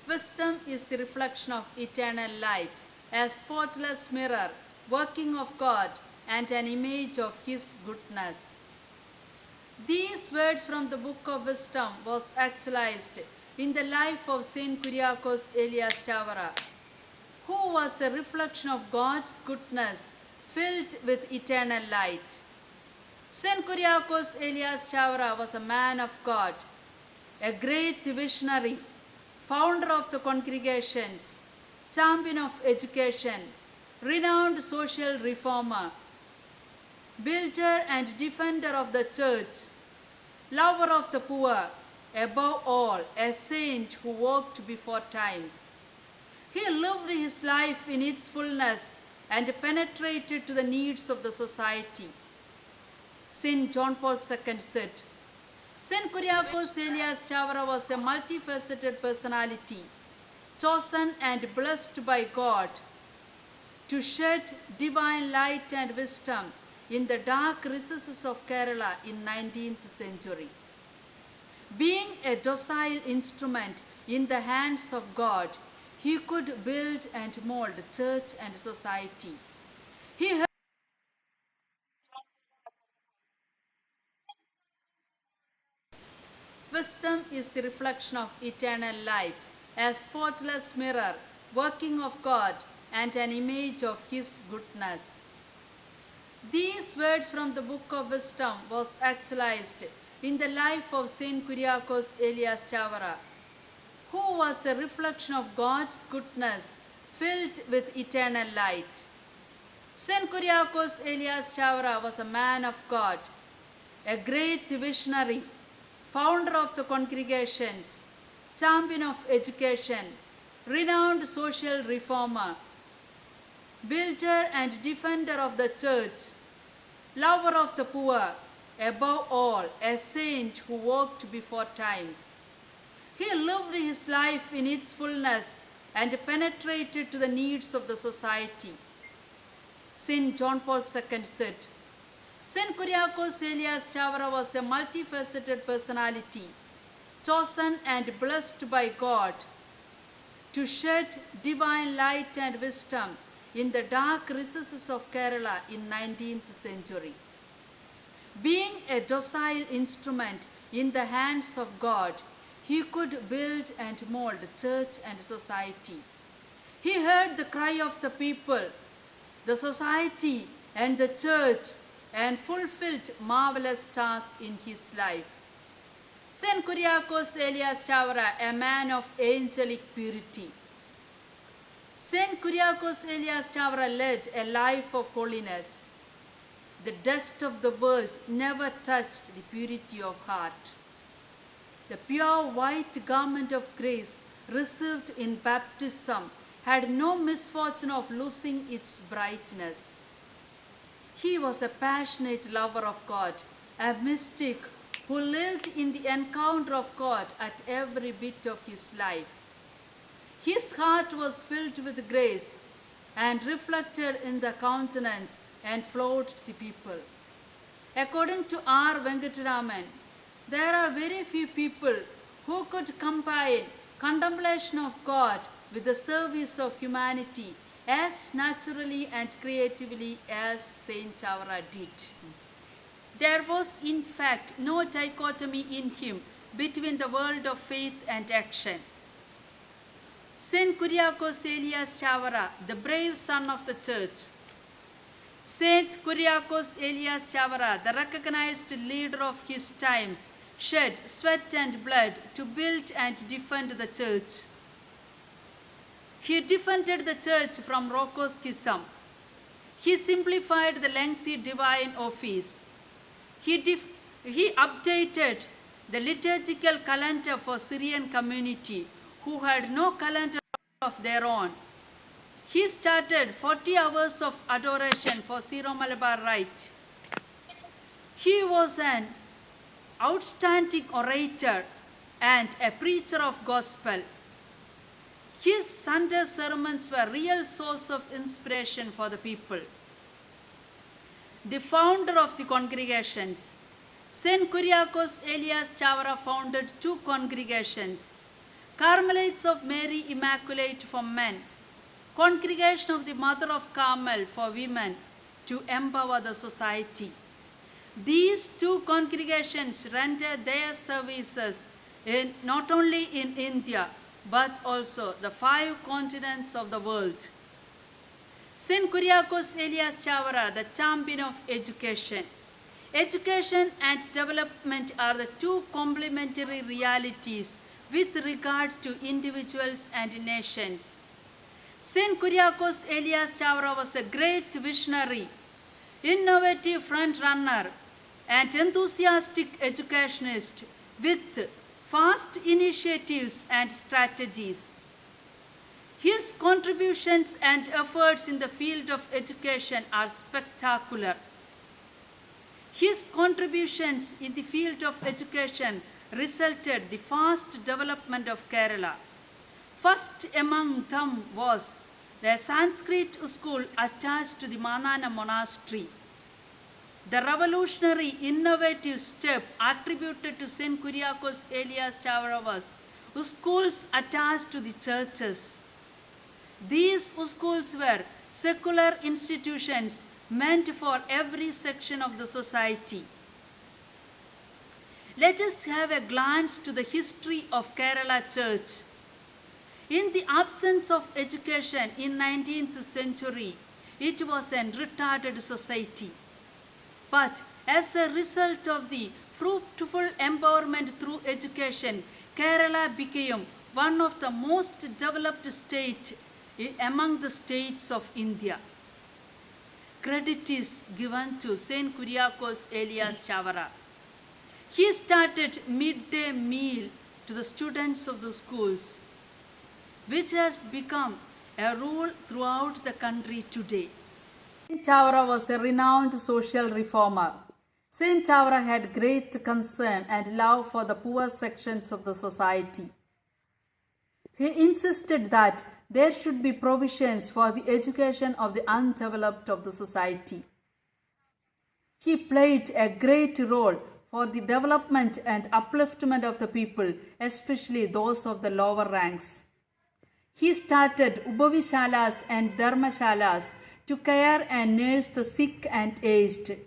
Wisdom is the reflection of eternal light, a spotless mirror, working of God, and an image of His goodness. These words from the book of wisdom was actualized in the life of Saint Kyriakos Elias Chavara, who was a reflection of God's goodness filled with eternal light. Saint Kyriakos Elias Chavara was a man of God, a great visionary, founder of the congregations, champion of education, renowned social reformer, builder and defender of the church, lover of the poor, above all, a saint who walked before times. He lived his life in its fullness and penetrated to the needs of the society. Saint John Paul II said, Saint Kyriakos Elias Chavara was a multifaceted personality, chosen and blessed by God to shed divine light and wisdom in the dark recesses of Kerala in 19th century. Being a docile instrument in the hands of God, he could build and mold church and society. Wisdom is the reflection of eternal light, a spotless mirror, working of God, and an image of His goodness. These words from the book of wisdom was actualized in the life of Saint Kyriakos Elias Chavara, who was a reflection of God's goodness filled with eternal light. Saint Kyriakos Elias Chavara was a man of God, a great visionary, founder of the congregations, champion of education, renowned social reformer, builder and defender of the church, lover of the poor, above all, a saint who walked before times. He lived his life in its fullness and penetrated to the needs of the society. Saint John Paul II said, Saint Kyriakos Elias Chavara was a multifaceted personality, chosen and blessed by God to shed divine light and wisdom in the dark recesses of Kerala in 19th century. Being a docile instrument in the hands of God, he could build and mold church and society. He heard the cry of the people, the society, and the church, and fulfilled marvelous tasks in his life. Saint Kyriakos Elias Chavara, a man of angelic purity. Saint Kyriakos Elias Chavara led a life of holiness. The dust of the world never touched the purity of heart. The pure white garment of grace received in baptism had no misfortune of losing its brightness. He was a passionate lover of God, a mystic who lived in the encounter of God at every bit of his life. His heart was filled with grace and reflected in the countenance and flowed to the people. According to R. Venkataraman, there are very few people who could combine contemplation of God with the service of humanity as naturally and creatively as Saint Chavara did. There was in fact no dichotomy in him between the world of faith and action. Saint Kyriakos Elias Chavara, the brave son of the church. Saint Kyriakos Elias Chavara, the recognized leader of his times, shed sweat and blood to build and defend the church. He defended the church from Rocco's schism. He simplified the lengthy divine office. He updated the liturgical calendar for Syrian community who had no calendar of their own. He started 40 hours of adoration for Syro-Malabar Rite. He was an outstanding orator and a preacher of gospel. His Sunday sermons were a real source of inspiration for the people. The founder of the congregations, Saint Kyriakos Elias Chavara founded two congregations, Carmelites of Mary Immaculate for men, Congregation of the Mother of Carmel for women to empower the society. These two congregations rendered their services not only in India but also the 5 continents of the world. Saint Kuriakose Elias Chavara, the champion of education. Education and development are the two complementary realities with regard to individuals and nations. Saint Kuriakose Elias Chavara was a great visionary, innovative front-runner, and enthusiastic educationist with fast initiatives and strategies. His contributions and efforts in the field of education are spectacular. His contributions in the field of education resulted the fast development of Kerala. First among them was the Sanskrit school attached to the Manana monastery. The revolutionary innovative step attributed to Saint Kuriakose Elias Chavara was schools attached to the churches. These schools were secular institutions meant for every section of the society. Let us have a glance to the history of Kerala Church. In the absence of education in 19th century, it was a retarded society. But as a result of the fruitful empowerment through education, Kerala became one of the most developed states among the states of India. Credit is given to Saint Kuriakose Elias Chavara. He started midday meal to the students of the schools, which has become a rule throughout the country today. Saint Chavara was a renowned social reformer. Saint Chavara had great concern and love for the poor sections of the society. He insisted that there should be provisions for the education of the undeveloped of the society. He played a great role for the development and upliftment of the people, especially those of the lower ranks. He started Upavishalas and Dharmashalas to care and nurse the sick and aged,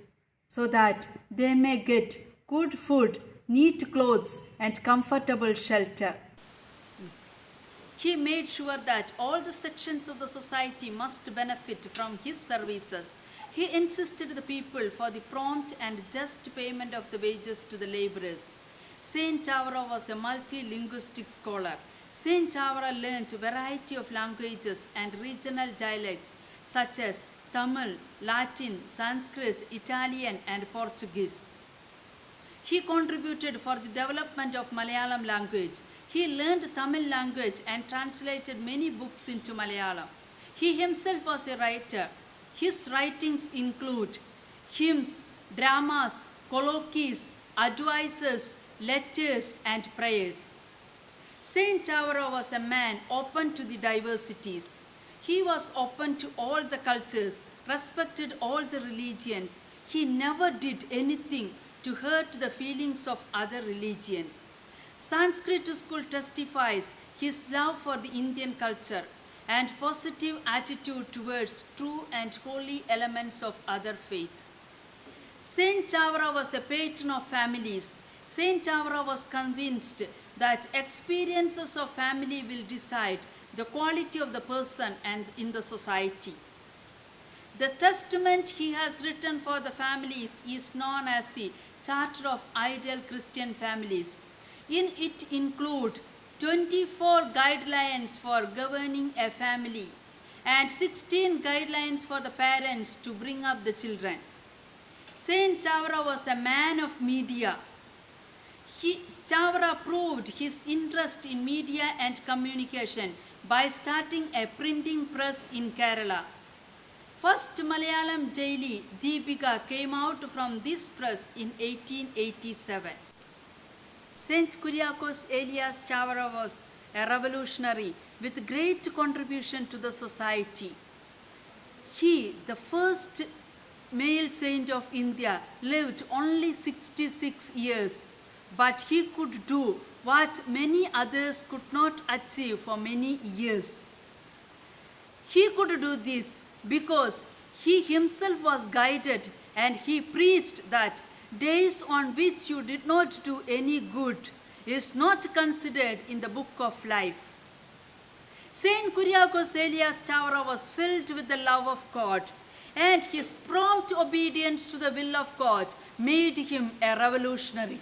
so that they may get good food, neat clothes, and comfortable shelter. He made sure that all the sections of the society must benefit from his services. He insisted the people for the prompt and just payment of the wages to the laborers. Saint Chavara was a multilinguistic scholar. Saint Chavara learnt a variety of languages and regional dialects such as Tamil, Latin, Sanskrit, Italian, and Portuguese. He contributed for the development of Malayalam language. He learned Tamil language and translated many books into Malayalam. He himself was a writer. His writings include hymns, dramas, colloquies, advices, letters, and prayers. Saint Chavara was a man open to the diversities. He was open to all the cultures, respected all the religions. He never did anything to hurt the feelings of other religions. Sanskrit school testifies his love for the Indian culture and positive attitude towards true and holy elements of other faith. Saint Chavara was a patron of families. Saint Chavara was convinced that experiences of family will decide the quality of the person and in the society. The testament he has written for the families is known as the Charter of Ideal Christian Families. In it include 24 guidelines for governing a family and 16 guidelines for the parents to bring up the children. Saint Chavara was a man of media. Chavara proved his interest in media and communication by starting a printing press in Kerala. First Malayalam daily, Deepika, came out from this press in 1887. Saint Kuriakose Elias Chavara was a revolutionary with great contribution to the society. He, the first male saint of India, lived only 66 years, but he could do what many others could not achieve for many years. He could do this because he himself was guided, and he preached that days on which you did not do any good is not considered in the book of life. Saint Kuriakos Elias Chavara was filled with the love of God, and his prompt obedience to the will of God made him a revolutionary.